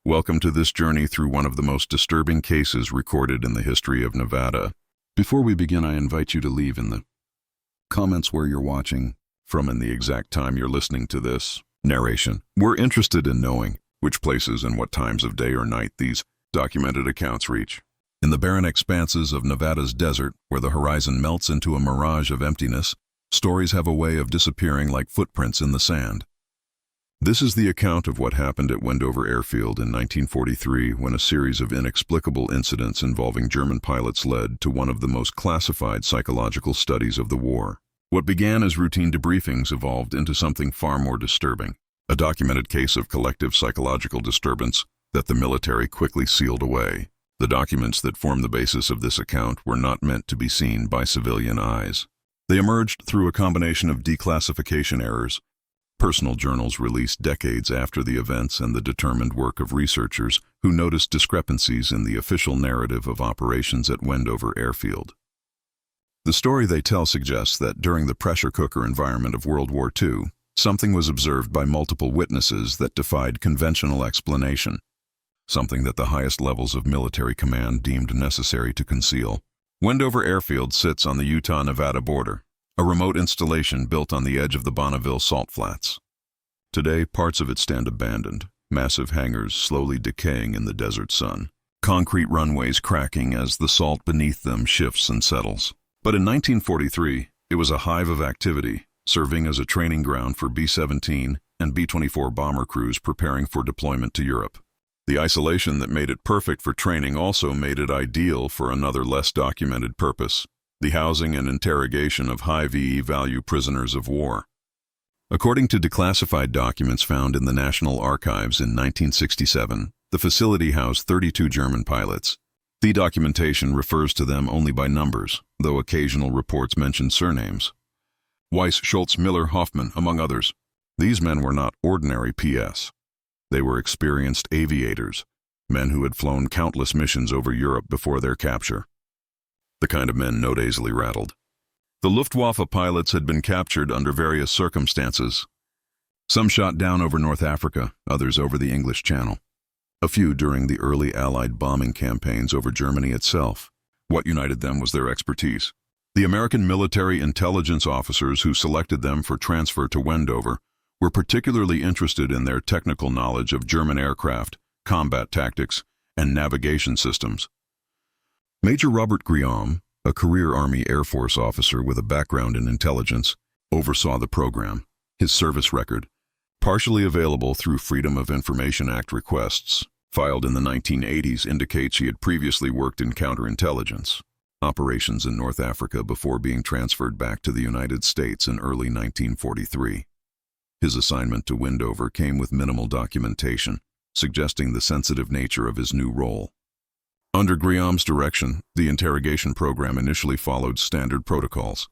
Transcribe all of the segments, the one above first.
Welcome to this journey through one of the most disturbing cases recorded in the history of Nevada. Before we begin, I invite you to leave in the comments where you're watching from and the exact time you're listening to this narration. We're interested in knowing which places and what times of day or night these documented accounts reach. In the barren expanses of Nevada's desert, where the horizon melts into a mirage of emptiness, stories have a way of disappearing like footprints in the sand. This is the account of what happened at Wendover Airfield in 1943 when a series of inexplicable incidents involving German pilots led to one of the most classified psychological studies of the war. What began as routine debriefings evolved into something far more disturbing, a documented case of collective psychological disturbance that the military quickly sealed away. The documents that form the basis of this account were not meant to be seen by civilian eyes. They emerged through a combination of declassification errors, personal journals released decades after the events, and the determined work of researchers who noticed discrepancies in the official narrative of operations at Wendover Airfield. The story they tell suggests that during the pressure cooker environment of World War II, something was observed by multiple witnesses that defied conventional explanation, something that the highest levels of military command deemed necessary to conceal. Wendover Airfield sits on the Utah-Nevada border, a remote installation built on the edge of the Bonneville Salt Flats. Today, parts of it stand abandoned, massive hangars slowly decaying in the desert sun, concrete runways cracking as the salt beneath them shifts and settles. But in 1943, it was a hive of activity, serving as a training ground for B-17 and B-24 bomber crews preparing for deployment to Europe. The isolation that made it perfect for training also made it ideal for another less documented purpose: the housing and interrogation of high VE value prisoners of war. According to declassified documents found in the National Archives in 1967, the facility housed 32 German pilots. The documentation refers to them only by numbers, though occasional reports mention surnames. Weiss, Schultz, Miller, Hoffman, among others. These men were not ordinary PS. They were experienced aviators, men who had flown countless missions over Europe before their capture. The kind of men not easily rattled. The Luftwaffe pilots had been captured under various circumstances. Some shot down over North Africa, others over the English Channel. A few during the early Allied bombing campaigns over Germany itself. What united them was their expertise. The American military intelligence officers who selected them for transfer to Wendover were particularly interested in their technical knowledge of German aircraft, combat tactics, and navigation systems. Major Robert Guillaume, a career Army Air Force officer with a background in intelligence, oversaw the program. His service record, partially available through Freedom of Information Act requests, filed in the 1980s, indicates he had previously worked in counterintelligence operations in North Africa before being transferred back to the United States in early 1943. His assignment to Wendover came with minimal documentation, suggesting the sensitive nature of his new role. Under Guillaume's direction, the interrogation program initially followed standard protocols.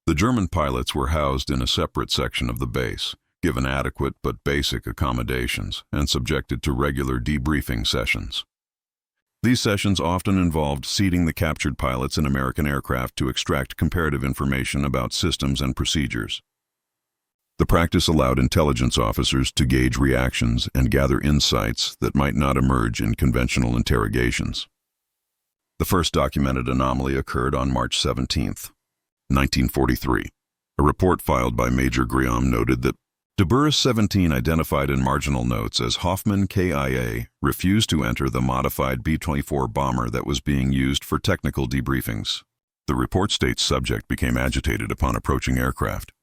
The German pilots were housed in a separate section of the base, given adequate but basic accommodations, and subjected to regular debriefing sessions. These sessions often involved seating the captured pilots in American aircraft to extract comparative information about systems and procedures. The practice allowed intelligence officers to gauge reactions and gather insights that might not emerge in conventional interrogations. The first documented anomaly occurred on March 17, 1943. A report filed by Major Guillaume noted that Deburris 17, identified in marginal notes as Hoffman KIA, refused to enter the modified B-24 bomber that was being used for technical debriefings. The report states subject became agitated upon approaching aircraft,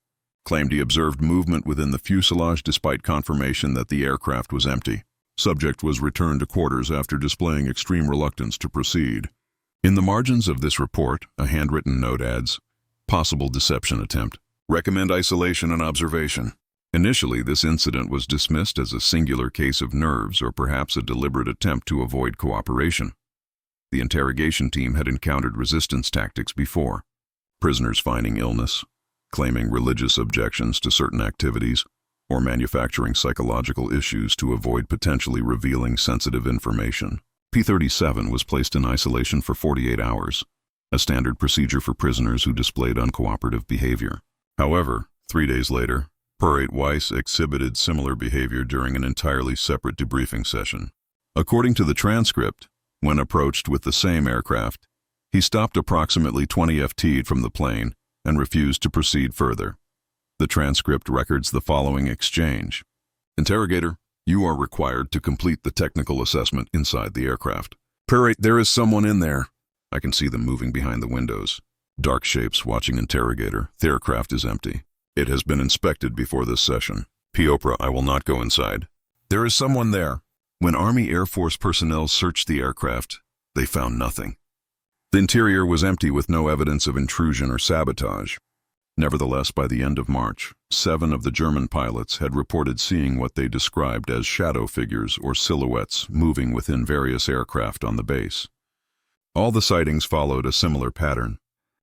claimed he observed movement within the fuselage despite confirmation that the aircraft was empty. Subject was returned to quarters after displaying extreme reluctance to proceed. In the margins of this report, a handwritten note adds, "Possible deception attempt. Recommend isolation and observation." Initially, this incident was dismissed as a singular case of nerves or perhaps a deliberate attempt to avoid cooperation. The interrogation team had encountered resistance tactics before. Prisoners feigning illness, claiming religious objections to certain activities, or manufacturing psychological issues to avoid potentially revealing sensitive information. P-37 was placed in isolation for 48 hours, a standard procedure for prisoners who displayed uncooperative behavior. However, 3 days later, Per-8 Weiss exhibited similar behavior during an entirely separate debriefing session. According to the transcript, when approached with the same aircraft, he stopped approximately 20 ft from the plane and refused to proceed further. The transcript records the following exchange. Interrogator, you are required to complete the technical assessment inside the aircraft. Parrot, there is someone in there. I can see them moving behind the windows. Dark shapes watching interrogator. The aircraft is empty. It has been inspected before this session. P-Oprah, I will not go inside. There is someone there. When Army Air Force personnel searched the aircraft, they found nothing. The interior was empty with no evidence of intrusion or sabotage. Nevertheless, by the end of March, 7 of the German pilots had reported seeing what they described as shadow figures or silhouettes moving within various aircraft on the base. All the sightings followed a similar pattern.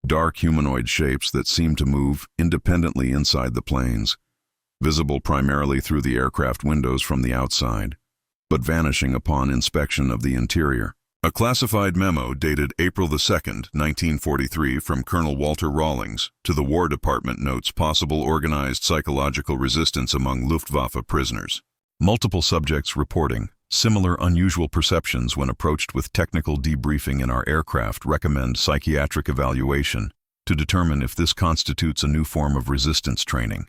Dark humanoid shapes that seemed to move independently inside the planes, visible primarily through the aircraft windows from the outside, but vanishing upon inspection of the interior. A classified memo dated April 2, 1943 from Colonel Walter Rawlings to the War Department notes possible organized psychological resistance among Luftwaffe prisoners. Multiple subjects reporting similar unusual perceptions when approached with technical debriefing in our aircraft recommend psychiatric evaluation to determine if this constitutes a new form of resistance training.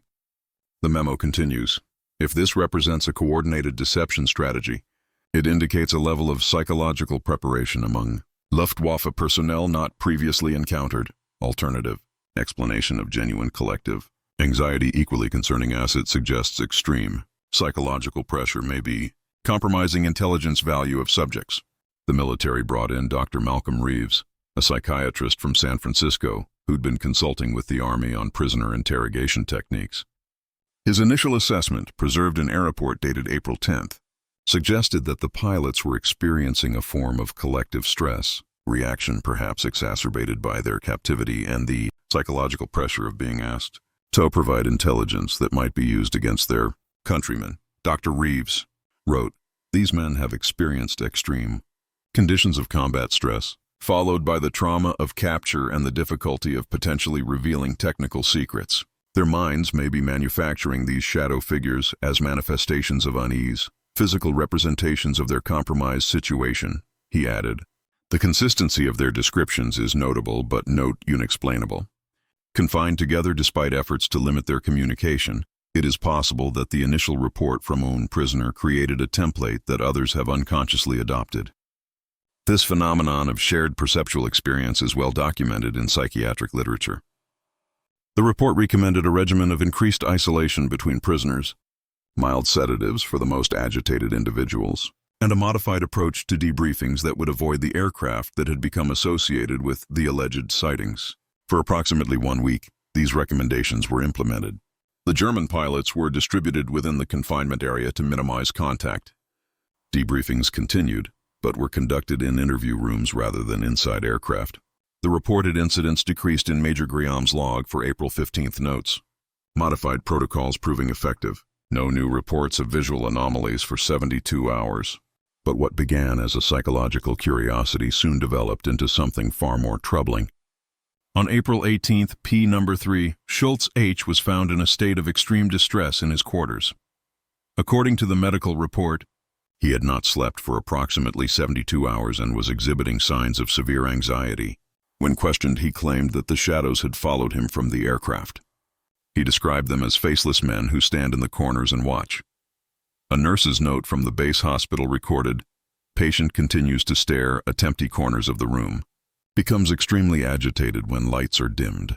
The memo continues, if this represents a coordinated deception strategy, it indicates a level of psychological preparation among Luftwaffe personnel not previously encountered. Alternative. Explanation of genuine collective. Anxiety equally concerning asset suggests extreme. Psychological pressure may be compromising intelligence value of subjects. The military brought in Dr. Malcolm Reeves, a psychiatrist from San Francisco who'd been consulting with the Army on prisoner interrogation techniques. His initial assessment, preserved in air report dated April 10th, suggested that the pilots were experiencing a form of collective stress, reaction perhaps exacerbated by their captivity and the psychological pressure of being asked to provide intelligence that might be used against their countrymen. Dr. Reeves wrote, these men have experienced extreme conditions of combat stress, followed by the trauma of capture and the difficulty of potentially revealing technical secrets. Their minds may be manufacturing these shadow figures as manifestations of unease, physical representations of their compromised situation, he added. The consistency of their descriptions is notable but unexplainable. Confined together despite efforts to limit their communication, it is possible that the initial report from one prisoner created a template that others have unconsciously adopted. This phenomenon of shared perceptual experience is well documented in psychiatric literature. The report recommended a regimen of increased isolation between prisoners, mild sedatives for the most agitated individuals, and a modified approach to debriefings that would avoid the aircraft that had become associated with the alleged sightings. For approximately 1 week, these recommendations were implemented. The German pilots were distributed within the confinement area to minimize contact. Debriefings continued, but were conducted in interview rooms rather than inside aircraft. The reported incidents decreased in Major Griam's log for April 15th notes. Modified protocols proving effective. No new reports of visual anomalies for 72 hours. But what began as a psychological curiosity soon developed into something far more troubling. On April 18th, P number 3, Schultz H. was found in a state of extreme distress in his quarters. According to the medical report, he had not slept for approximately 72 hours and was exhibiting signs of severe anxiety. When questioned, he claimed that the shadows had followed him from the aircraft. He described them as faceless men who stand in the corners and watch. A nurse's note from the base hospital recorded, patient continues to stare at empty corners of the room, becomes extremely agitated when lights are dimmed.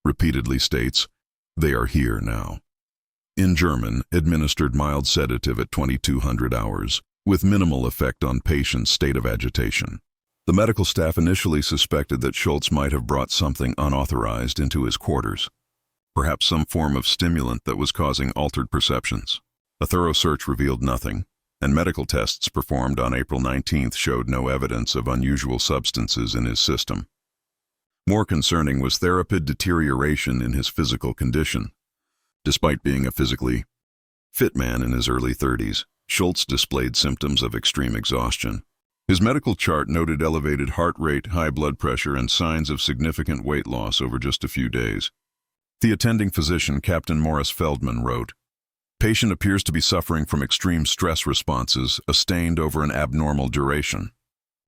Repeatedly states, they are here now. In German, administered mild sedative at 2200 hours, with minimal effect on patient's state of agitation. The medical staff initially suspected that Schultz might have brought something unauthorized into his quarters. Perhaps some form of stimulant that was causing altered perceptions. A thorough search revealed nothing, and medical tests performed on April 19th showed no evidence of unusual substances in his system. More concerning was therapid deterioration in his physical condition. Despite being a physically fit man in his early 30s, Schultz displayed symptoms of extreme exhaustion. His medical chart noted elevated heart rate, high blood pressure, and signs of significant weight loss over just a few days. The attending physician, Captain Morris Feldman, wrote, Patient appears to be suffering from extreme stress responses, sustained over an abnormal duration.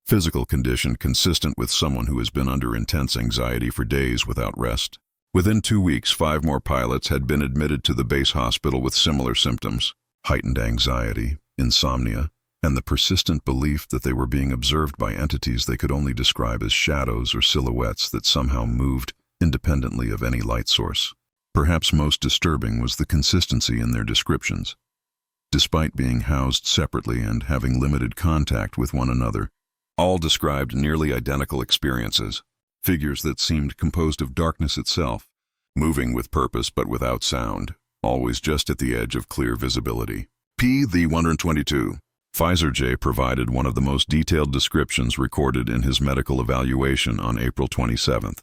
Physical condition consistent with someone who has been under intense anxiety for days without rest. Within 2 weeks, 5 more pilots had been admitted to the base hospital with similar symptoms: heightened anxiety, insomnia, and the persistent belief that they were being observed by entities they could only describe as shadows or silhouettes that somehow moved independently of any light source. Perhaps most disturbing was the consistency in their descriptions. Despite being housed separately and having limited contact with one another, all described nearly identical experiences, figures that seemed composed of darkness itself, moving with purpose but without sound, always just at the edge of clear visibility. The 122. Pfizer J provided one of the most detailed descriptions recorded in his medical evaluation on April 27th.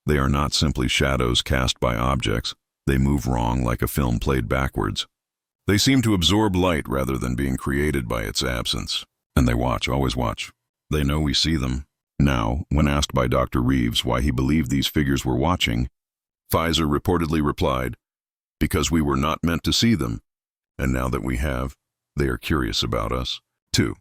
They are not simply shadows cast by objects. They move wrong like a film played backwards. They seem to absorb light rather than being created by its absence. And they watch, always watch. They know we see them. Now, when asked by Dr. Reeves why he believed these figures were watching, Pfizer reportedly replied, "Because we were not meant to see them. And now that we have, they are curious about us." 2.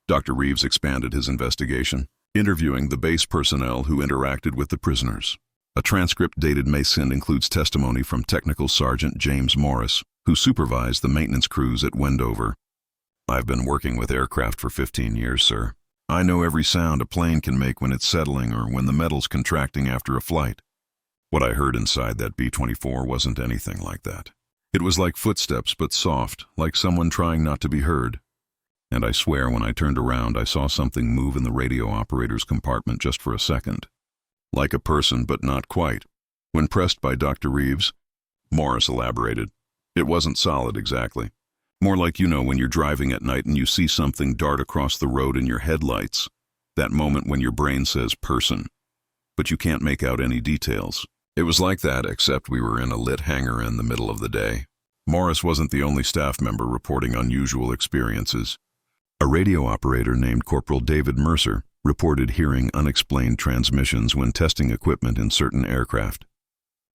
Dr. Reeves expanded his investigation, interviewing the base personnel who interacted with the prisoners. A transcript dated May 10 includes testimony from Technical Sergeant James Morris, who supervised the maintenance crews at Wendover. "I've been working with aircraft for 15 years, sir. I know every sound a plane can make when it's settling or when the metal's contracting after a flight. What I heard inside that B-24 wasn't anything like that. It was like footsteps, but soft, like someone trying not to be heard. And I swear when I turned around, I saw something move in the radio operator's compartment just for a second. Like a person, but not quite." When pressed by Dr. Reeves, Morris elaborated, "It wasn't solid exactly. More like, when you're driving at night and you see something dart across the road in your headlights. That moment when your brain says person, but you can't make out any details. It was like that, except we were in a lit hangar in the middle of the day." Morris wasn't the only staff member reporting unusual experiences. A radio operator named Corporal David Mercer reported hearing unexplained transmissions when testing equipment in certain aircraft.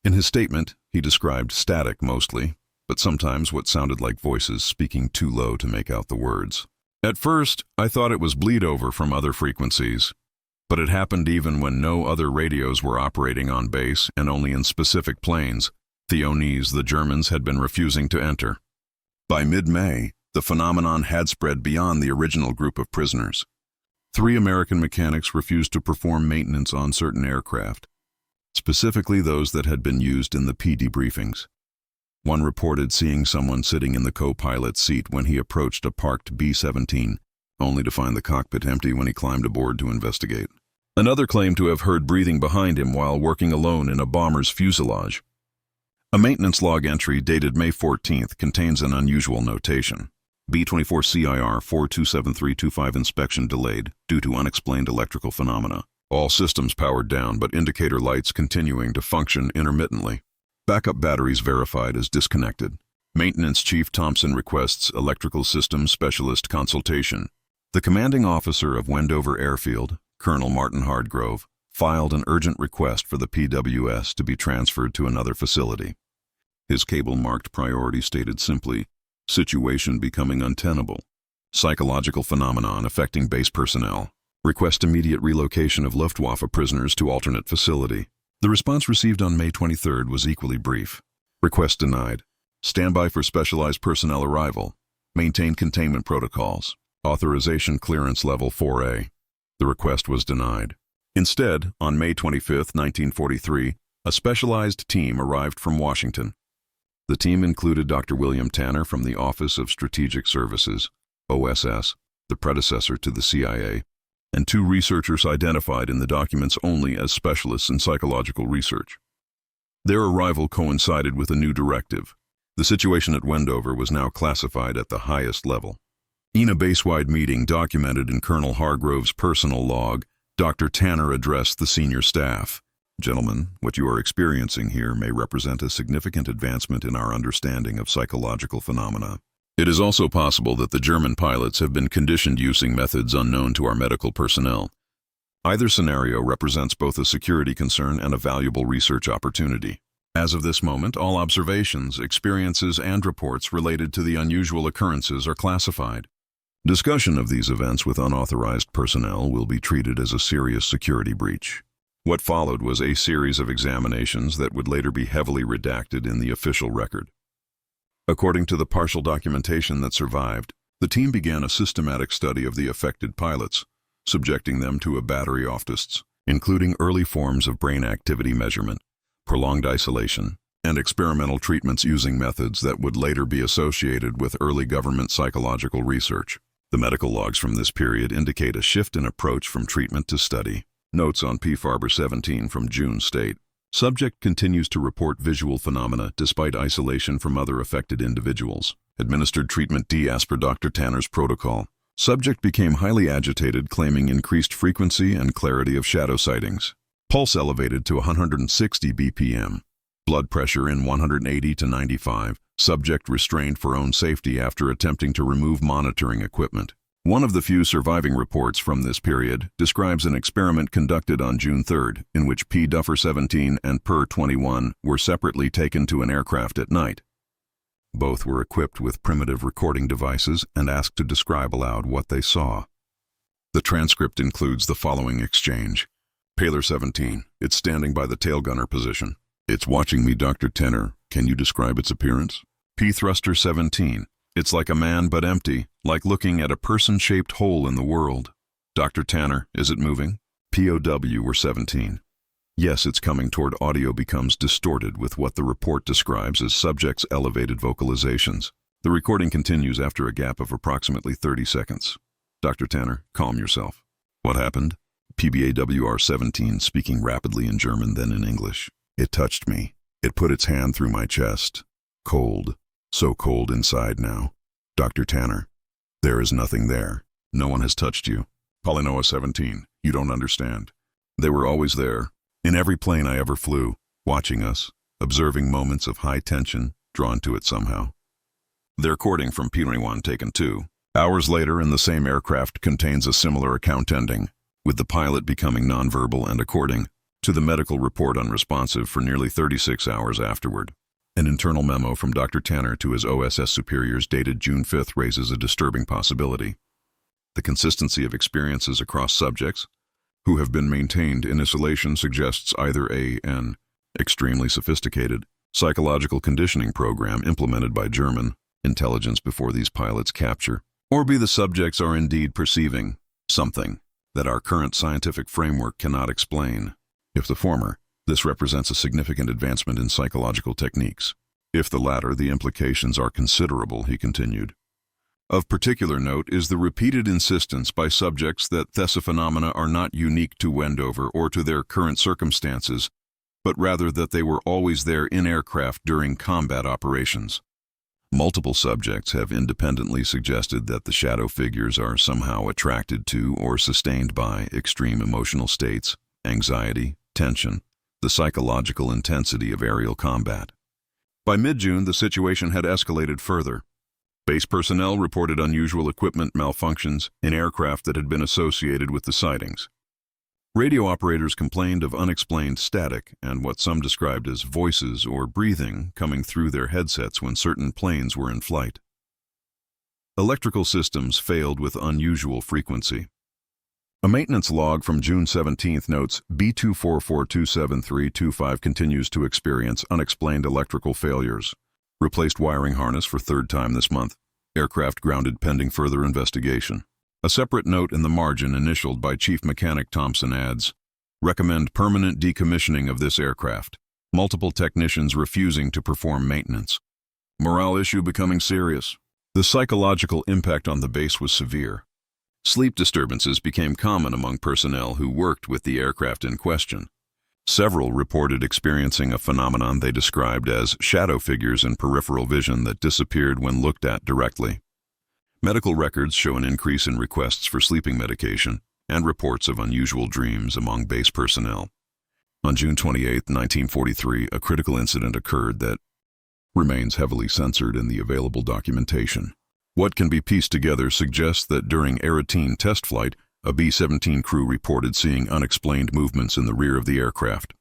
In his statement, he described static mostly, but sometimes what sounded like voices speaking too low to make out the words. "At first, I thought it was bleed over from other frequencies, but it happened even when no other radios were operating on base and only in specific planes, Theonies the Germans had been refusing to enter. By mid-May, the phenomenon had spread beyond the original group of prisoners. 3 American mechanics refused to perform maintenance on certain aircraft, specifically those that had been used in the P debriefings. One reported seeing someone sitting in the co-pilot's seat when he approached a parked B-17, only to find the cockpit empty when he climbed aboard to investigate. Another claimed to have heard breathing behind him while working alone in a bomber's fuselage. A maintenance log entry dated May 14th contains an unusual notation. B-24 CIR 427325 inspection delayed due to unexplained electrical phenomena. All systems powered down, but indicator lights continuing to function intermittently. Backup batteries verified as disconnected. Maintenance Chief Thompson requests electrical systems specialist consultation. The commanding officer of Wendover Airfield, Colonel Martin Hardgrove, filed an urgent request for the PWS to be transferred to another facility. His cable-marked priority stated simply, "Situation becoming untenable. Psychological phenomenon affecting base personnel. Request immediate relocation of Luftwaffe prisoners to alternate facility." The response received on May 23rd was equally brief. Request denied. Standby for specialized personnel arrival. Maintain containment protocols. Authorization clearance level 4A. The request was denied. Instead, on May 25, 1943, a specialized team arrived from Washington. The team included Dr. William Tanner from the Office of Strategic Services, OSS, the predecessor to the CIA, and 2 researchers identified in the documents only as specialists in psychological research. Their arrival coincided with a new directive. The situation at Wendover was now classified at the highest level. In a base-wide meeting documented in Colonel Hargrove's personal log, Dr. Tanner addressed the senior staff. "Gentlemen, what you are experiencing here may represent a significant advancement in our understanding of psychological phenomena. It is also possible that the German pilots have been conditioned using methods unknown to our medical personnel. Either scenario represents both a security concern and a valuable research opportunity. As of this moment, all observations, experiences, and reports related to the unusual occurrences are classified. Discussion of these events with unauthorized personnel will be treated as a serious security breach. What followed was a series of examinations that would later be heavily redacted in the official record. According to the partial documentation that survived, the team began a systematic study of the affected pilots, subjecting them to a battery of tests, including early forms of brain activity measurement, prolonged isolation, and experimental treatments using methods that would later be associated with early government psychological research. The medical logs from this period indicate a shift in approach from treatment to study. Notes on P. Farber 17 from June state, subject continues to report visual phenomena despite isolation from other affected individuals. Administered treatment D as per Dr. Tanner's protocol. Subject became highly agitated, claiming increased frequency and clarity of shadow sightings. Pulse elevated to 160 BPM. Blood pressure in 180 to 95. Subject restrained for own safety after attempting to remove monitoring equipment. One of the few surviving reports from this period describes an experiment conducted on June 3rd, in which P. Duffer 17 and Per 21 were separately taken to an aircraft at night. Both were equipped with primitive recording devices and asked to describe aloud what they saw. The transcript includes the following exchange. Paler 17, it's standing by the tail gunner position. It's watching me, Dr. Tanner. Can you describe its appearance? P. Thruster 17, it's like a man but empty, like looking at a person-shaped hole in the world. Dr. Tanner, is it moving? POW were 17. Yes, it's coming toward. Audio becomes distorted with what the report describes as subjects' elevated vocalizations. The recording continues after a gap of approximately 30 seconds. Dr. Tanner, calm yourself. What happened? PBAWR 17 speaking rapidly in German, then in English. It touched me. It put its hand through my chest. Cold. So cold inside now. Dr. Tanner, there is nothing there. No one has touched you. Polynoa 17, you don't understand. They were always there. In every plane I ever flew, watching us, observing moments of high tension, drawn to it somehow. The recording from P21 taken 2 hours later in the same aircraft contains a similar account ending, with the pilot becoming nonverbal and according to the medical report unresponsive for nearly 36 hours afterward. An internal memo from Dr. Tanner to his OSS superiors dated June 5th raises a disturbing possibility. The consistency of experiences across subjects who have been maintained in isolation suggests either an extremely sophisticated psychological conditioning program implemented by German intelligence before these pilots' capture, or B, the subjects are indeed perceiving something that our current scientific framework cannot explain. If the former, this represents a significant advancement in psychological techniques. If the latter, the implications are considerable, he continued. Of particular note is the repeated insistence by subjects that Thesa phenomena are not unique to Wendover or to their current circumstances, but rather that they were always there in aircraft during combat operations. Multiple subjects have independently suggested that the shadow figures are somehow attracted to or sustained by extreme emotional states, anxiety, tension, the psychological intensity of aerial combat. By mid-June, the situation had escalated further. Base personnel reported unusual equipment malfunctions in aircraft that had been associated with the sightings. Radio operators complained of unexplained static and what some described as voices or breathing coming through their headsets when certain planes were in flight. Electrical systems failed with unusual frequency. A maintenance log from June 17 notes B244273225 continues to experience unexplained electrical failures. Replaced wiring harness for third time this month. Aircraft grounded pending further investigation. A separate note in the margin initialed by Chief Mechanic Thompson adds, recommend permanent decommissioning of this aircraft. Multiple technicians refusing to perform maintenance. Morale issue becoming serious. The psychological impact on the base was severe. Sleep disturbances became common among personnel who worked with the aircraft in question. Several reported experiencing a phenomenon they described as shadow figures in peripheral vision that disappeared when looked at directly. Medical records show an increase in requests for sleeping medication and reports of unusual dreams among base personnel. On June 28, 1943, a critical incident occurred that remains heavily censored in the available documentation. What can be pieced together suggests that during a routine test flight, a B-17 crew reported seeing unexplained movements in the rear of the aircraft.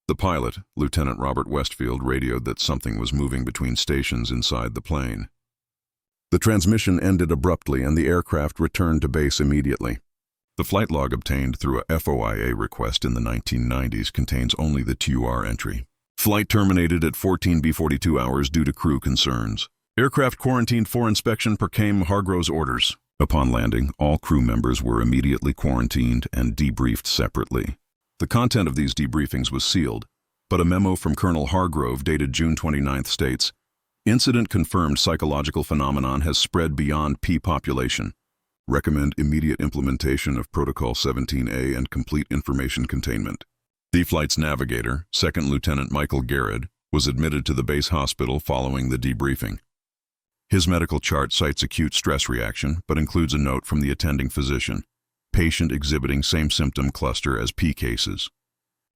The pilot, Lieutenant Robert Westfield, radioed that something was moving between stations inside the plane. The transmission ended abruptly and the aircraft returned to base immediately. The flight log obtained through a FOIA request in the 1990s contains only the TUR entry. Flight terminated at 14:42 hours due to crew concerns. Aircraft quarantined for inspection per Came Hargrove's orders. Upon landing, all crew members were immediately quarantined and debriefed separately. The content of these debriefings was sealed, but a memo from Colonel Hargrove dated June 29 states, "Incident confirmed psychological phenomenon has spread beyond P population. Recommend immediate implementation of Protocol 17A and complete information containment." The flight's navigator, Second Lieutenant Michael Garrett, was admitted to the base hospital following the debriefing. His medical chart cites acute stress reaction, but includes a note from the attending physician. Patient exhibiting same symptom cluster as P cases.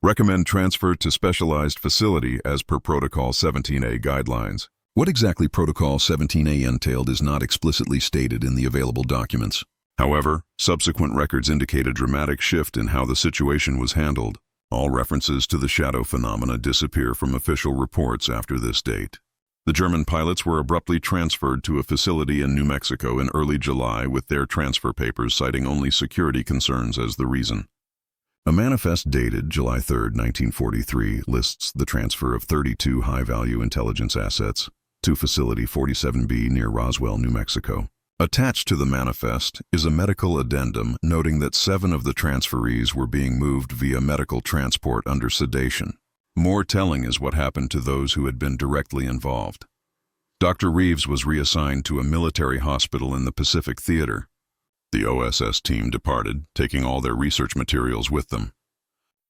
Recommend transfer to specialized facility as per Protocol 17A guidelines. What exactly Protocol 17A entailed is not explicitly stated in the available documents. However, subsequent records indicate a dramatic shift in how the situation was handled. All references to the shadow phenomena disappear from official reports after this date. The German pilots were abruptly transferred to a facility in New Mexico in early July with their transfer papers citing only security concerns as the reason. A manifest dated July 3, 1943 lists the transfer of 32 high-value intelligence assets to Facility 47B near Roswell, New Mexico. Attached to the manifest is a medical addendum noting that 7 of the transferees were being moved via medical transport under sedation. More telling is what happened to those who had been directly involved. Dr. Reeves was reassigned to a military hospital in the Pacific Theater. The OSS team departed, taking all their research materials with them.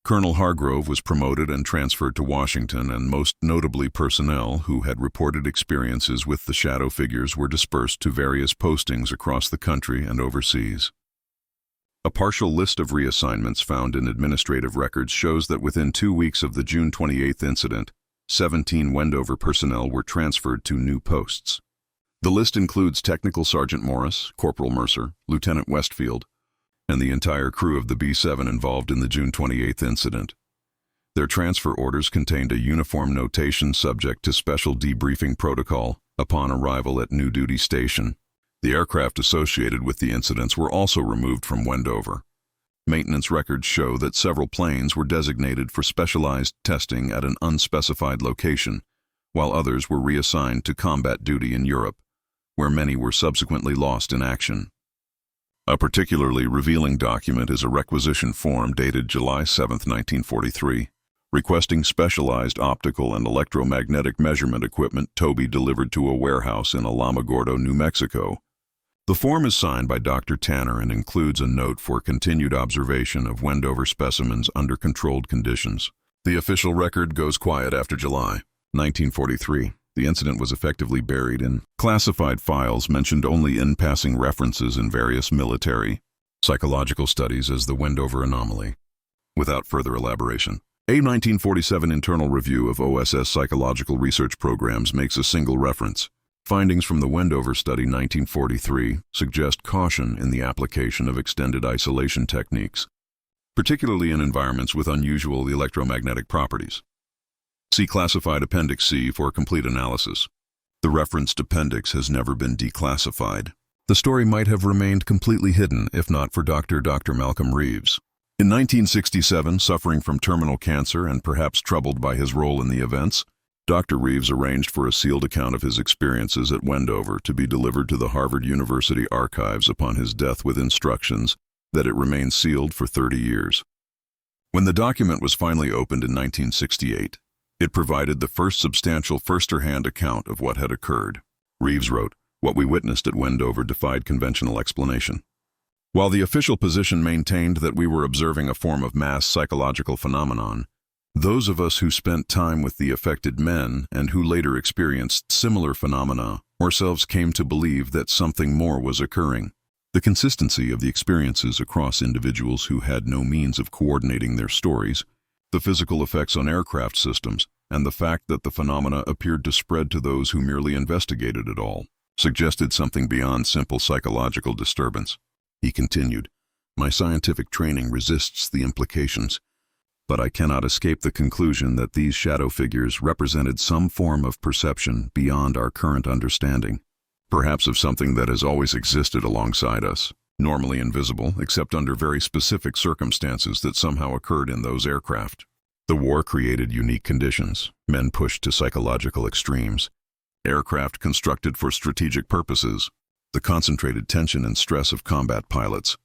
Colonel Hargrove was promoted and transferred to Washington, and most notably personnel who had reported experiences with the shadow figures were dispersed to various postings across the country and overseas. A partial list of reassignments found in administrative records shows that within 2 weeks of the June 28 incident, 17 Wendover personnel were transferred to new posts. The list includes Technical Sergeant Morris, Corporal Mercer, Lieutenant Westfield, and the entire crew of the B-7 involved in the June 28 incident. Their transfer orders contained a uniform notation subject to special debriefing protocol upon arrival at new duty station. The aircraft associated with the incidents were also removed from Wendover. Maintenance records show that several planes were designated for specialized testing at an unspecified location, while others were reassigned to combat duty in Europe, where many were subsequently lost in action. A particularly revealing document is a requisition form dated July 7, 1943, requesting specialized optical and electromagnetic measurement equipment to be delivered to a warehouse in Alamogordo, New Mexico. The form is signed by Dr. Tanner and includes a note for continued observation of Wendover specimens under controlled conditions. The official record goes quiet after July 1943. The incident was effectively buried in classified files, mentioned only in passing references in various military psychological studies as the Wendover anomaly. Without further elaboration, a 1947 internal review of OSS psychological research programs makes a single reference. Findings from the Wendover study 1943 suggest caution in the application of extended isolation techniques, particularly in environments with unusual electromagnetic properties. See classified Appendix C for complete analysis. The referenced appendix has never been declassified. The story might have remained completely hidden if not for Dr. Malcolm Reeves. In 1967, suffering from terminal cancer and perhaps troubled by his role in the events, Dr. Reeves arranged for a sealed account of his experiences at Wendover to be delivered to the Harvard University archives upon his death with instructions that it remain sealed for 30 years. When the document was finally opened in 1968, it provided the first substantial first-hand account of what had occurred. Reeves wrote, "What we witnessed at Wendover defied conventional explanation." While the official position maintained that we were observing a form of mass psychological phenomenon, those of us who spent time with the affected men and who later experienced similar phenomena ourselves came to believe that something more was occurring. The consistency of the experiences across individuals who had no means of coordinating their stories, the physical effects on aircraft systems, and the fact that the phenomena appeared to spread to those who merely investigated it all, suggested something beyond simple psychological disturbance. He continued, "My scientific training resists the implications, but I cannot escape the conclusion that these shadow figures represented some form of perception beyond our current understanding, perhaps of something that has always existed alongside us, normally invisible except under very specific circumstances that somehow occurred in those aircraft. The war created unique conditions, men pushed to psychological extremes, aircraft constructed for strategic purposes, the concentrated tension and stress of combat pilots.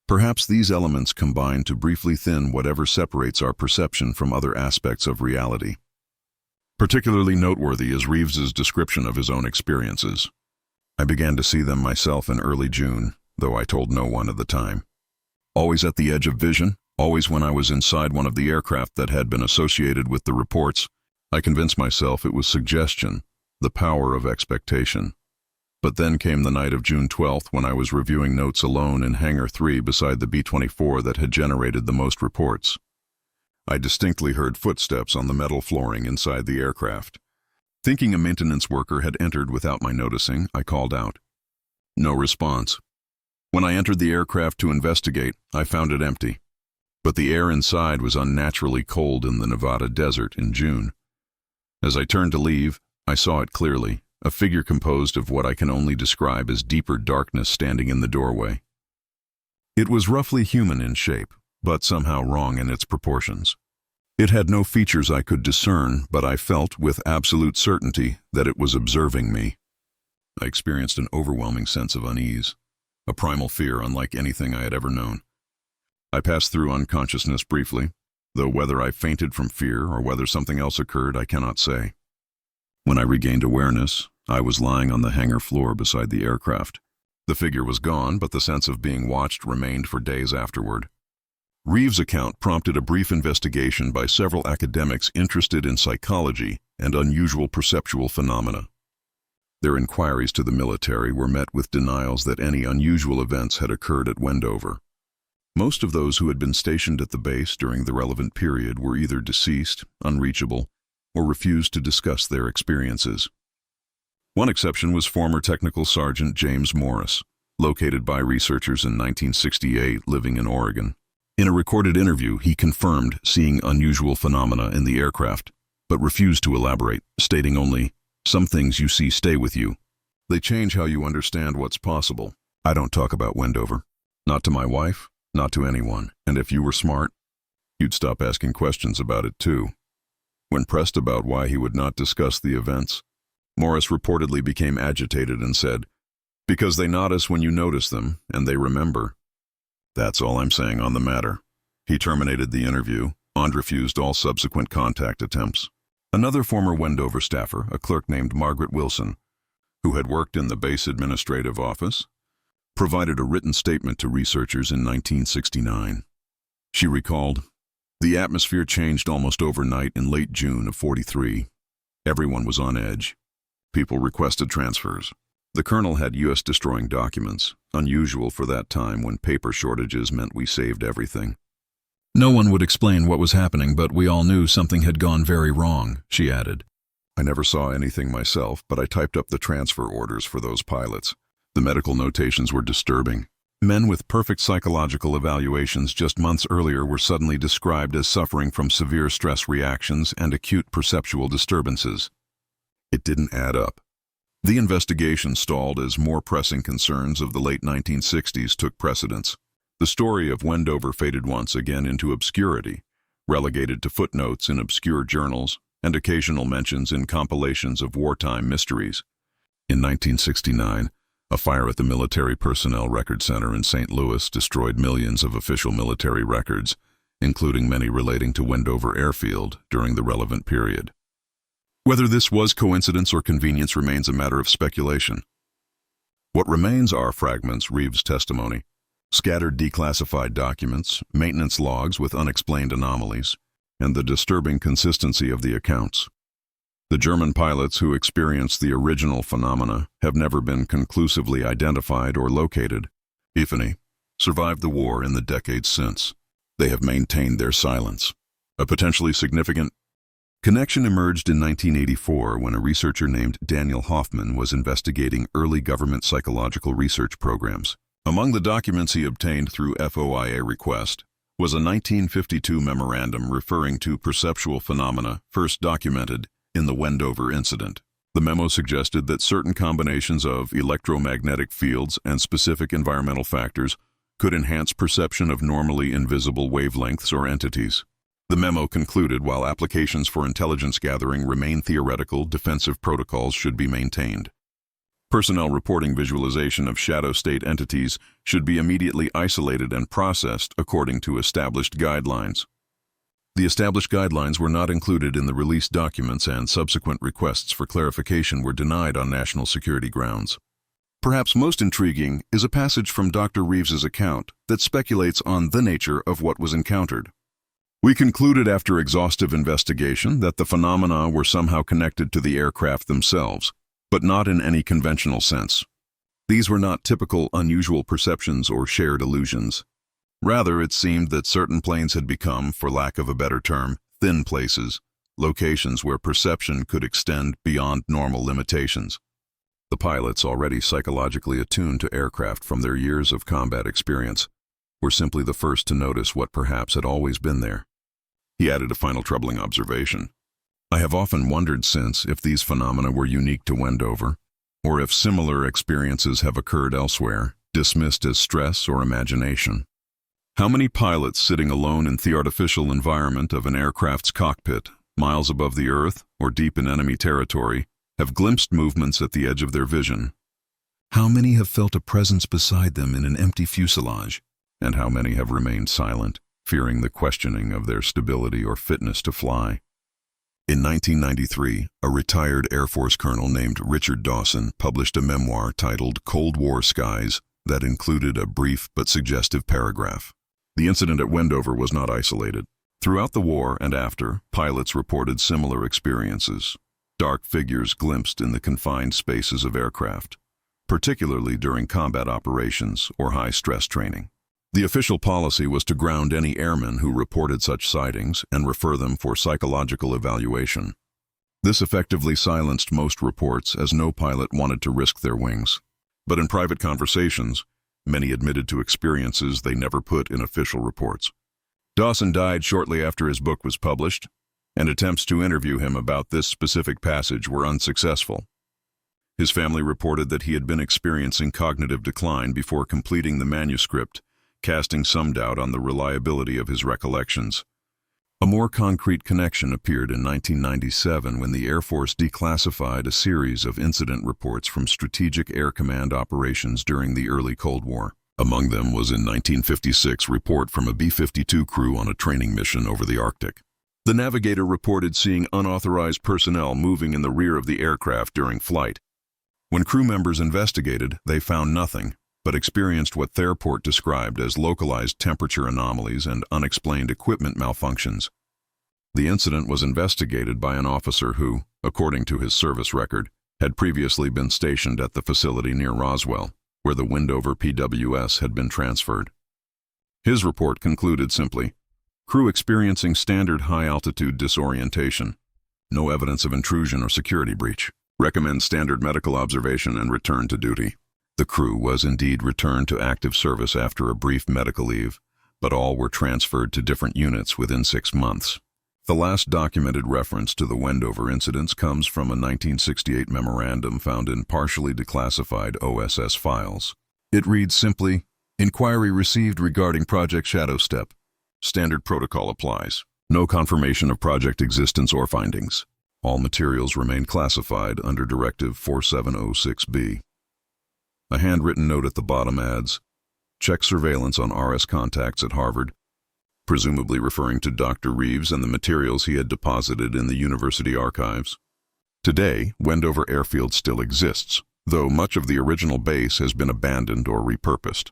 Perhaps these elements combine to briefly thin whatever separates our perception from other aspects of reality. Particularly noteworthy is Reeves's description of his own experiences. I began to see them myself in early June, though I told no one at the time. Always at the edge of vision, always when I was inside one of the aircraft that had been associated with the reports, I convinced myself it was suggestion, the power of expectation. But then came the night of June 12th when I was reviewing notes alone in Hangar 3 beside the B-24 that had generated the most reports. I distinctly heard footsteps on the metal flooring inside the aircraft. Thinking a maintenance worker had entered without my noticing, I called out. No response. When I entered the aircraft to investigate, I found it empty. But the air inside was unnaturally cold in the Nevada desert in June. As I turned to leave, I saw it clearly, a figure composed of what I can only describe as deeper darkness standing in the doorway. It was roughly human in shape, but somehow wrong in its proportions. It had no features I could discern, but I felt with absolute certainty that it was observing me. I experienced an overwhelming sense of unease, a primal fear unlike anything I had ever known. I passed through unconsciousness briefly, though whether I fainted from fear or whether something else occurred, I cannot say. When I regained awareness, I was lying on the hangar floor beside the aircraft. The figure was gone, but the sense of being watched remained for days afterward. Reeves' account prompted a brief investigation by several academics interested in psychology and unusual perceptual phenomena. Their inquiries to the military were met with denials that any unusual events had occurred at Wendover. Most of those who had been stationed at the base during the relevant period were either deceased, unreachable, or refused to discuss their experiences. One exception was former Technical Sergeant James Morris, located by researchers in 1968 living in Oregon. In a recorded interview, he confirmed seeing unusual phenomena in the aircraft, but refused to elaborate, stating only, "Some things you see stay with you. They change how you understand what's possible. I don't talk about Wendover. Not to my wife, not to anyone, and if you were smart, you'd stop asking questions about it too." When pressed about why he would not discuss the events, Morris reportedly became agitated and said, "Because they notice when you notice them, and they remember. That's all I'm saying on the matter." He terminated the interview and refused all subsequent contact attempts. Another former Wendover staffer, a clerk named Margaret Wilson, who had worked in the base administrative office, provided a written statement to researchers in 1969. She recalled, "The atmosphere changed almost overnight in late June of '43. Everyone was on edge. People requested transfers. The colonel had U.S.-destroying documents, unusual for that time when paper shortages meant we saved everything. No one would explain what was happening, but we all knew something had gone very wrong," she added. "I never saw anything myself, but I typed up the transfer orders for those pilots. The medical notations were disturbing. Men with perfect psychological evaluations just months earlier were suddenly described as suffering from severe stress reactions and acute perceptual disturbances. It didn't add up." The investigation stalled as more pressing concerns of the late 1960s took precedence. The story of Wendover faded once again into obscurity, relegated to footnotes in obscure journals and occasional mentions in compilations of wartime mysteries. In 1969, a fire at the Military Personnel Record Center in St. Louis destroyed millions of official military records, including many relating to Wendover Airfield during the relevant period. Whether this was coincidence or convenience remains a matter of speculation. What remains are fragments, Reeves' testimony, scattered declassified documents, maintenance logs with unexplained anomalies, and the disturbing consistency of the accounts. The German pilots who experienced the original phenomena have never been conclusively identified or located. If any, survived the war in the decades since. They have maintained their silence. A potentially significant connection emerged in 1984 when a researcher named Daniel Hoffman was investigating early government psychological research programs. Among the documents he obtained through FOIA request was a 1952 memorandum referring to perceptual phenomena first documented in the Wendover incident. The memo suggested that certain combinations of electromagnetic fields and specific environmental factors could enhance perception of normally invisible wavelengths or entities. The memo concluded while applications for intelligence gathering remain theoretical, defensive protocols should be maintained. Personnel reporting visualization of shadow state entities should be immediately isolated and processed according to established guidelines. The established guidelines were not included in the released documents, and subsequent requests for clarification were denied on national security grounds. Perhaps most intriguing is a passage from Dr. Reeves's account that speculates on the nature of what was encountered. "We concluded after exhaustive investigation that the phenomena were somehow connected to the aircraft themselves, but not in any conventional sense. These were not typical unusual perceptions or shared illusions. Rather, it seemed that certain planes had become, for lack of a better term, thin places, locations where perception could extend beyond normal limitations. The pilots, already psychologically attuned to aircraft from their years of combat experience, were simply the first to notice what perhaps had always been there." He added a final troubling observation. "I have often wondered since if these phenomena were unique to Wendover, or if similar experiences have occurred elsewhere, dismissed as stress or imagination. How many pilots sitting alone in the artificial environment of an aircraft's cockpit, miles above the earth or deep in enemy territory, have glimpsed movements at the edge of their vision? How many have felt a presence beside them in an empty fuselage? And how many have remained silent, fearing the questioning of their stability or fitness to fly?" In 1993, a retired Air Force colonel named Richard Dawson published a memoir titled Cold War Skies that included a brief but suggestive paragraph. The incident at Wendover was not isolated. Throughout the war and after, pilots reported similar experiences. Dark figures glimpsed in the confined spaces of aircraft, particularly during combat operations or high-stress training. The official policy was to ground any airmen who reported such sightings and refer them for psychological evaluation. This effectively silenced most reports, as no pilot wanted to risk their wings. But in private conversations, many admitted to experiences they never put in official reports. Dawson died shortly after his book was published, and attempts to interview him about this specific passage were unsuccessful. His family reported that he had been experiencing cognitive decline before completing the manuscript, casting some doubt on the reliability of his recollections. A more concrete connection appeared in 1997 when the Air Force declassified a series of incident reports from Strategic Air Command operations during the early Cold War. Among them was a 1956 report from a B-52 crew on a training mission over the Arctic. The navigator reported seeing unauthorized personnel moving in the rear of the aircraft during flight. When crew members investigated, they found nothing, but experienced what their report described as localized temperature anomalies and unexplained equipment malfunctions. The incident was investigated by an officer who, according to his service record, had previously been stationed at the facility near Roswell, where the Wendover PWS had been transferred. His report concluded simply, "Crew experiencing standard high-altitude disorientation. No evidence of intrusion or security breach. Recommend standard medical observation and return to duty." The crew was indeed returned to active service after a brief medical leave, but all were transferred to different units within 6 months. The last documented reference to the Wendover incidents comes from a 1968 memorandum found in partially declassified OSS files. It reads simply, "Inquiry received regarding Project Shadow Step. Standard protocol applies. No confirmation of project existence or findings. All materials remain classified under Directive 4706B. A handwritten note at the bottom adds, "Check surveillance on RS contacts at Harvard," presumably referring to Dr. Reeves and the materials he had deposited in the university archives. Today, Wendover Airfield still exists, though much of the original base has been abandoned or repurposed.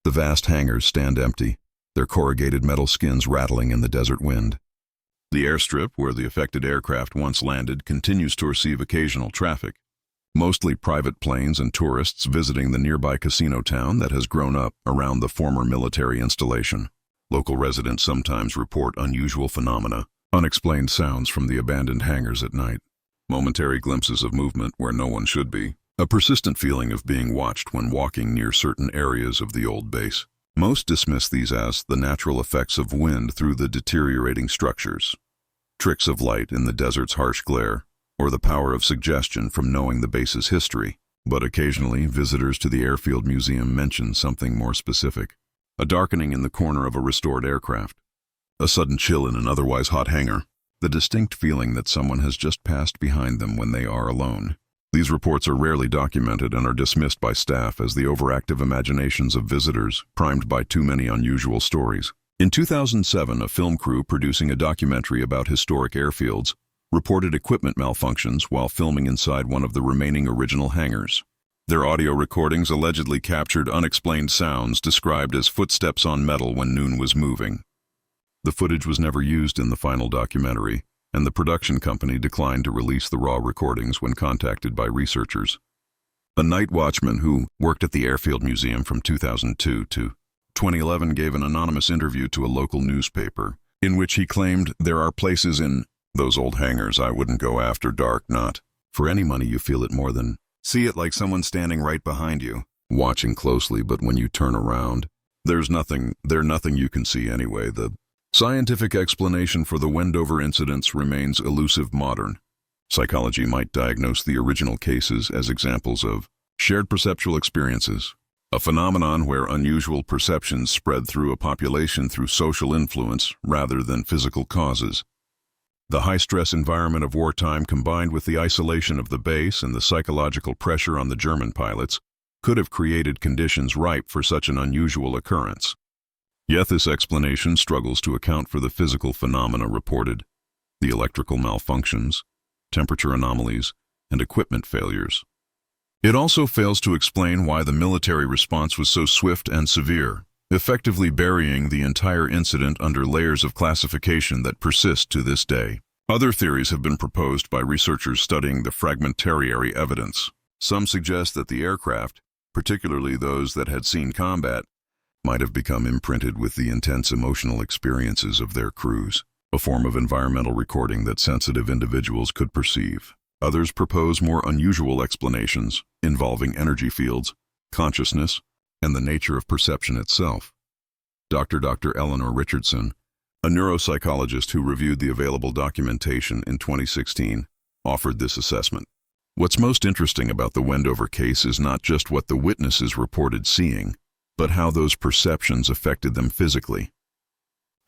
The vast hangars stand empty, their corrugated metal skins rattling in the desert wind. The airstrip where the affected aircraft once landed continues to receive occasional traffic, mostly private planes and tourists visiting the nearby casino town that has grown up around the former military installation. Local residents sometimes report unusual phenomena, unexplained sounds from the abandoned hangars at night, momentary glimpses of movement where no one should be, a persistent feeling of being watched when walking near certain areas of the old base. Most dismiss these as the natural effects of wind through the deteriorating structures, tricks of light in the desert's harsh glare, or the power of suggestion from knowing the base's history. But occasionally, visitors to the Airfield Museum mention something more specific: a darkening in the corner of a restored aircraft, a sudden chill in an otherwise hot hangar, the distinct feeling that someone has just passed behind them when they are alone. These reports are rarely documented and are dismissed by staff as the overactive imaginations of visitors, primed by too many unusual stories. In 2007, a film crew producing a documentary about historic airfields reported equipment malfunctions while filming inside one of the remaining original hangars. Their audio recordings allegedly captured unexplained sounds described as footsteps on metal when Noon was moving. The footage was never used in the final documentary, and the production company declined to release the raw recordings when contacted by researchers. A night watchman who worked at the Airfield Museum from 2002 to 2011 gave an anonymous interview to a local newspaper, in which he claimed, "There are places in those old hangars I wouldn't go after dark, not for any money. You feel it more than see it, like someone standing right behind you, watching closely, but when you turn around, there's nothing you can see anyway." The scientific explanation for the Wendover incidents remains elusive. Modern psychology might diagnose the original cases as examples of shared perceptual experiences, a phenomenon where unusual perceptions spread through a population through social influence rather than physical causes. The high-stress environment of wartime, combined with the isolation of the base and the psychological pressure on the German pilots, could have created conditions ripe for such an unusual occurrence. Yet this explanation struggles to account for the physical phenomena reported: the electrical malfunctions, temperature anomalies, and equipment failures. It also fails to explain why the military response was so swift and severe, effectively burying the entire incident under layers of classification that persist to this day. Other theories have been proposed by researchers studying the fragmentary evidence. Some suggest that the aircraft, particularly those that had seen combat, might have become imprinted with the intense emotional experiences of their crews, a form of environmental recording that sensitive individuals could perceive. Others propose more unusual explanations involving energy fields, consciousness, and the nature of perception itself. Dr. Eleanor Richardson, a neuropsychologist who reviewed the available documentation in 2016, offered this assessment. What's most interesting about the Wendover case is not just what the witnesses reported seeing, but how those perceptions affected them physically.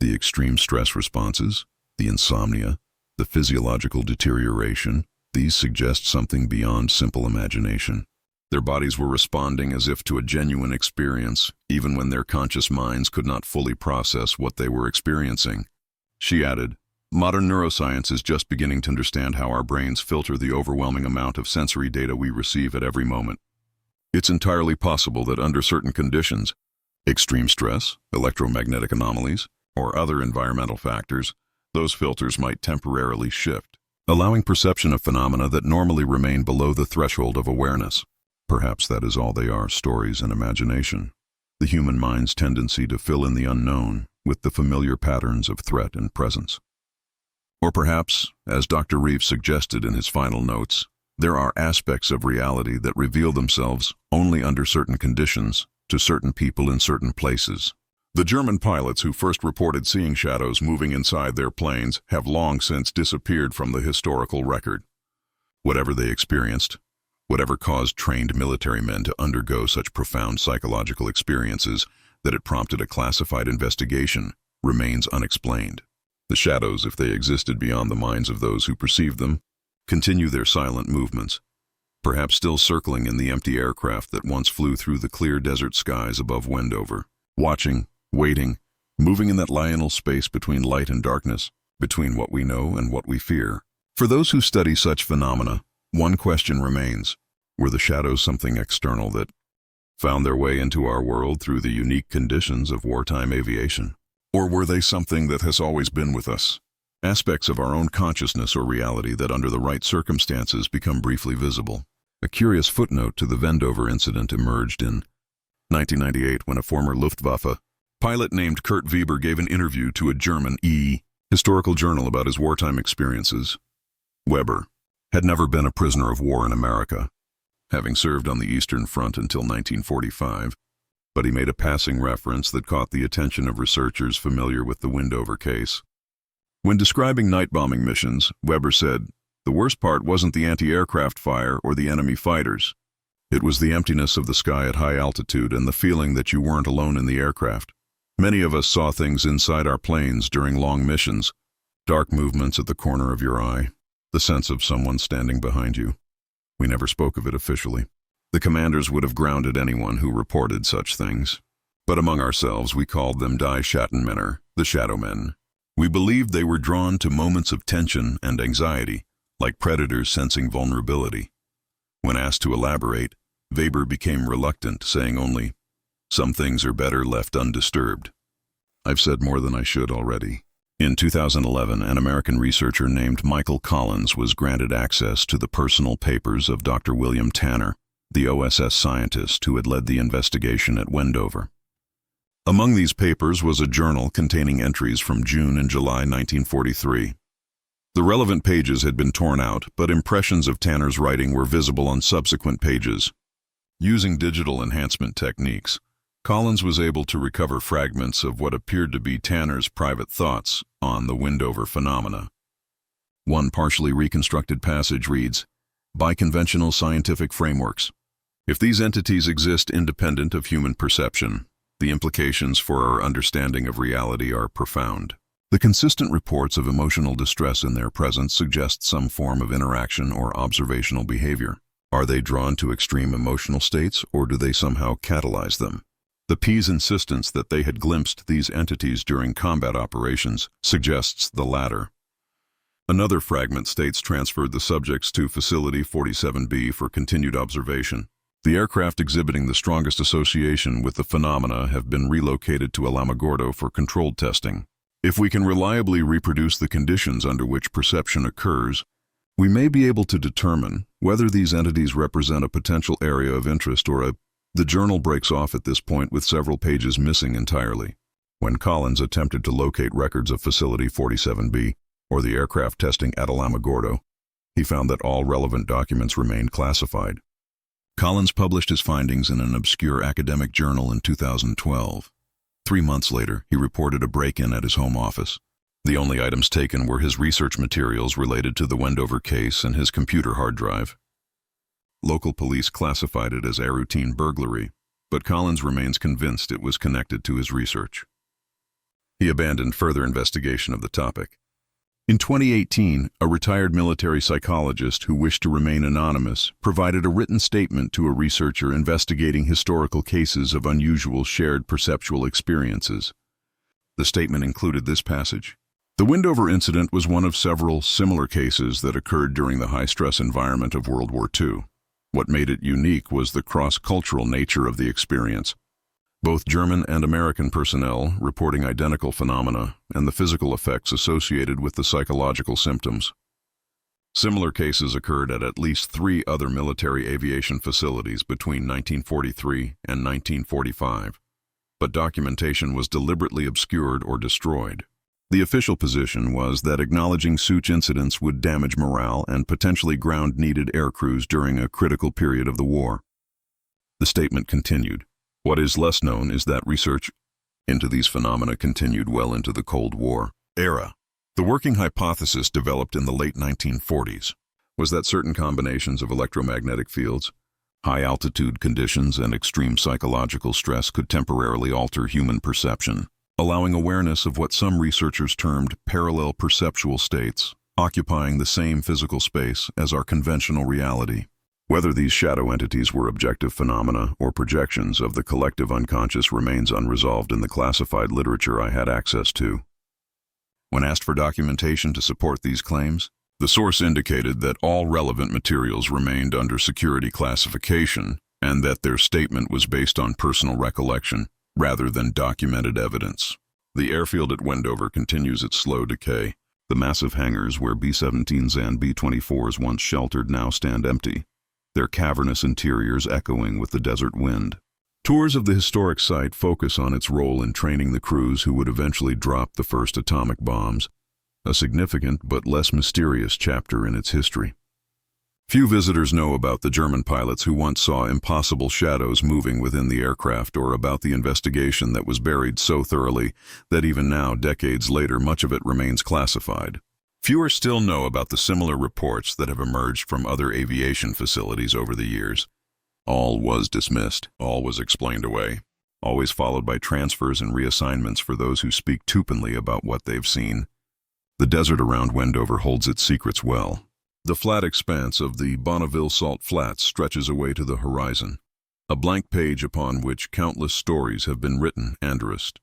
The extreme stress responses, the insomnia, the physiological deterioration, these suggest something beyond simple imagination. Their bodies were responding as if to a genuine experience, even when their conscious minds could not fully process what they were experiencing. She added, "Modern neuroscience is just beginning to understand how our brains filter the overwhelming amount of sensory data we receive at every moment. It's entirely possible that under certain conditions, extreme stress, electromagnetic anomalies, or other environmental factors, those filters might temporarily shift, allowing perception of phenomena that normally remain below the threshold of awareness. Perhaps that is all they are, stories and imagination. The human mind's tendency to fill in the unknown with the familiar patterns of threat and presence. Or perhaps, as Dr. Reeves suggested in his final notes, there are aspects of reality that reveal themselves only under certain conditions to certain people in certain places. The German pilots who first reported seeing shadows moving inside their planes have long since disappeared from the historical record. Whatever they experienced, whatever caused trained military men to undergo such profound psychological experiences that it prompted a classified investigation, remains unexplained. The shadows, if they existed beyond the minds of those who perceived them, continue their silent movements, perhaps still circling in the empty aircraft that once flew through the clear desert skies above Wendover, watching, waiting, moving in that liminal space between light and darkness, between what we know and what we fear. For those who study such phenomena, one question remains: were the shadows something external that found their way into our world through the unique conditions of wartime aviation? Or were they something that has always been with us? Aspects of our own consciousness or reality that under the right circumstances become briefly visible. A curious footnote to the Wendover incident emerged in 1998 when a former Luftwaffe pilot named Kurt Weber gave an interview to a German historical journal about his wartime experiences. Weber had never been a prisoner of war in America, having served on the Eastern Front until 1945. but he made a passing reference that caught the attention of researchers familiar with the Wendover case. When describing night bombing missions, Weber said, "The worst part wasn't the anti-aircraft fire or the enemy fighters. It was the emptiness of the sky at high altitude and the feeling that you weren't alone in the aircraft. Many of us saw things inside our planes during long missions, dark movements at the corner of your eye, the sense of someone standing behind you. We never spoke of it officially. The commanders would have grounded anyone who reported such things. But among ourselves we called them Die Schattenmänner, the shadow men. We believed they were drawn to moments of tension and anxiety, like predators sensing vulnerability." When asked to elaborate, Weber became reluctant, saying only, "Some things are better left undisturbed." I've said more than I should already. In 2011, an American researcher named Michael Collins was granted access to the personal papers of Dr. William Tanner, the OSS scientist who had led the investigation at Wendover. Among these papers was a journal containing entries from June and July 1943. The relevant pages had been torn out, but impressions of Tanner's writing were visible on subsequent pages. Using digital enhancement techniques, Collins was able to recover fragments of what appeared to be Tanner's private thoughts on the Wendover phenomena. One partially reconstructed passage reads, "By conventional scientific frameworks, if these entities exist independent of human perception, the implications for our understanding of reality are profound. The consistent reports of emotional distress in their presence suggest some form of interaction or observational behavior. Are they drawn to extreme emotional states, or do they somehow catalyze them? The P's insistence that they had glimpsed these entities during combat operations suggests the latter." Another fragment states transferred the subjects to Facility 47B for continued observation. The aircraft exhibiting the strongest association with the phenomena have been relocated to Alamogordo for controlled testing. If we can reliably reproduce the conditions under which perception occurs, we may be able to determine whether these entities represent a potential area of interest or a... The journal breaks off at this point with several pages missing entirely. When Collins attempted to locate records of Facility 47B, or the aircraft testing at Alamogordo, he found that all relevant documents remained classified. Collins published his findings in an obscure academic journal in 2012. 3 months later, he reported a break-in at his home office. The only items taken were his research materials related to the Wendover case and his computer hard drive. Local police classified it as a routine burglary, but Collins remains convinced it was connected to his research. He abandoned further investigation of the topic. In 2018, a retired military psychologist who wished to remain anonymous provided a written statement to a researcher investigating historical cases of unusual shared perceptual experiences. The statement included this passage. "The Wendover incident was one of several similar cases that occurred during the high-stress environment of World War II. What made it unique was the cross-cultural nature of the experience. Both German and American personnel reporting identical phenomena and the physical effects associated with the psychological symptoms. Similar cases occurred at least 3 other military aviation facilities between 1943 and 1945, but documentation was deliberately obscured or destroyed. The official position was that acknowledging such incidents would damage morale and potentially ground needed air crews during a critical period of the war." The statement continued. What is less known is that research into these phenomena continued well into the Cold War era. The working hypothesis developed in the late 1940s was that certain combinations of electromagnetic fields, high-altitude conditions, and extreme psychological stress could temporarily alter human perception, allowing awareness of what some researchers termed parallel perceptual states, occupying the same physical space as our conventional reality. Whether these shadow entities were objective phenomena or projections of the collective unconscious remains unresolved in the classified literature I had access to. When asked for documentation to support these claims, the source indicated that all relevant materials remained under security classification and that their statement was based on personal recollection rather than documented evidence. The airfield at Wendover continues its slow decay. The massive hangars where B-17s and B-24s once sheltered now stand empty, their cavernous interiors echoing with the desert wind. Tours of the historic site focus on its role in training the crews who would eventually drop the first atomic bombs, a significant but less mysterious chapter in its history. Few visitors know about the German pilots who once saw impossible shadows moving within the aircraft, or about the investigation that was buried so thoroughly that even now, decades later, much of it remains classified. Fewer still know about the similar reports that have emerged from other aviation facilities over the years. All was dismissed, all was explained away, always followed by transfers and reassignments for those who speak openly about what they've seen. The desert around Wendover holds its secrets well. The flat expanse of the Bonneville Salt Flats stretches away to the horizon, a blank page upon which countless stories have been written and erased.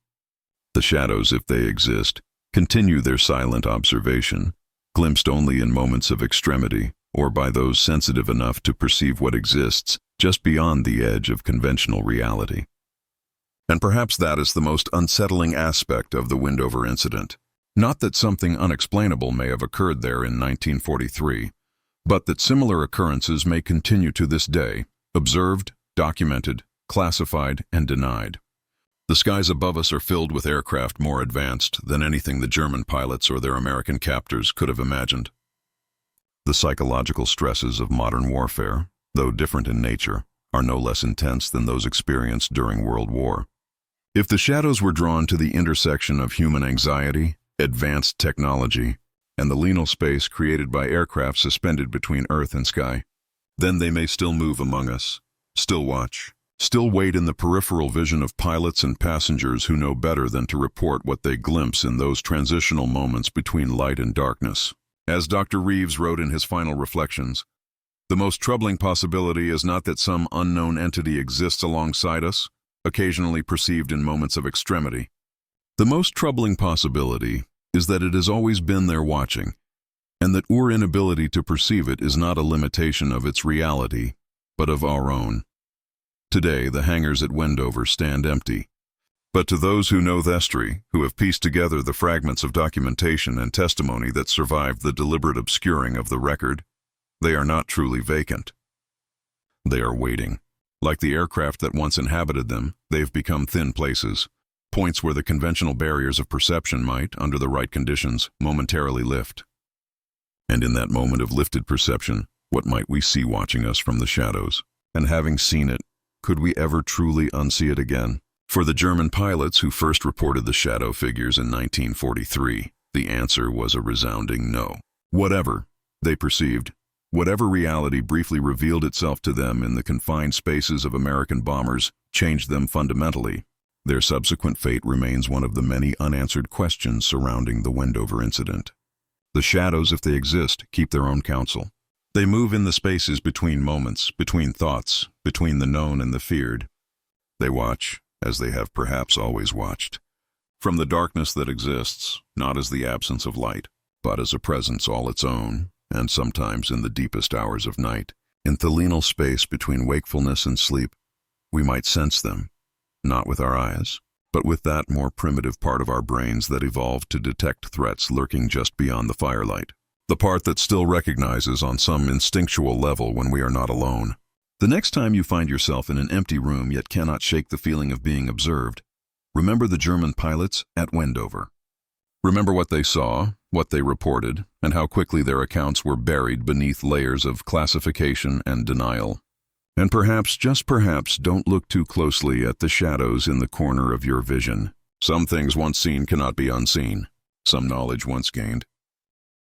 The shadows, if they exist, continue their silent observation, glimpsed only in moments of extremity or by those sensitive enough to perceive what exists just beyond the edge of conventional reality. And perhaps that is the most unsettling aspect of the Wendover incident. Not that something unexplainable may have occurred there in 1943, but that similar occurrences may continue to this day, observed, documented, classified, and denied. The skies above us are filled with aircraft more advanced than anything the German pilots or their American captors could have imagined. The psychological stresses of modern warfare, though different in nature, are no less intense than those experienced during World War. If the shadows were drawn to the intersection of human anxiety, advanced technology, and the liminal space created by aircraft suspended between earth and sky, then they may still move among us, still watch, still wait in the peripheral vision of pilots and passengers who know better than to report what they glimpse in those transitional moments between light and darkness. As Dr. Reeves wrote in his final reflections, "The most troubling possibility is not that some unknown entity exists alongside us, occasionally perceived in moments of extremity. The most troubling possibility is that it has always been there watching, and that our inability to perceive it is not a limitation of its reality, but of our own." Today, the hangars at Wendover stand empty. But to those who know history, who have pieced together the fragments of documentation and testimony that survived the deliberate obscuring of the record, they are not truly vacant. They are waiting. Like the aircraft that once inhabited them, they've become thin places, points where the conventional barriers of perception might, under the right conditions, momentarily lift. And in that moment of lifted perception, what might we see watching us from the shadows? And having seen it, could we ever truly unsee it again? For the German pilots who first reported the shadow figures in 1943, the answer was a resounding no. Whatever they perceived, whatever reality briefly revealed itself to them in the confined spaces of American bombers, changed them fundamentally. Their subsequent fate remains one of the many unanswered questions surrounding the Wendover incident. The shadows, if they exist, keep their own counsel. They move in the spaces between moments, between thoughts, between the known and the feared. They watch, as they have perhaps always watched, from the darkness that exists, not as the absence of light, but as a presence all its own, and sometimes in the deepest hours of night, in the liminal space between wakefulness and sleep, we might sense them, not with our eyes, but with that more primitive part of our brains that evolved to detect threats lurking just beyond the firelight, the part that still recognizes on some instinctual level when we are not alone. The next time you find yourself in an empty room yet cannot shake the feeling of being observed, remember the German pilots at Wendover. Remember what they saw, what they reported, and how quickly their accounts were buried beneath layers of classification and denial. And perhaps, just perhaps, don't look too closely at the shadows in the corner of your vision. Some things once seen cannot be unseen. Some knowledge once gained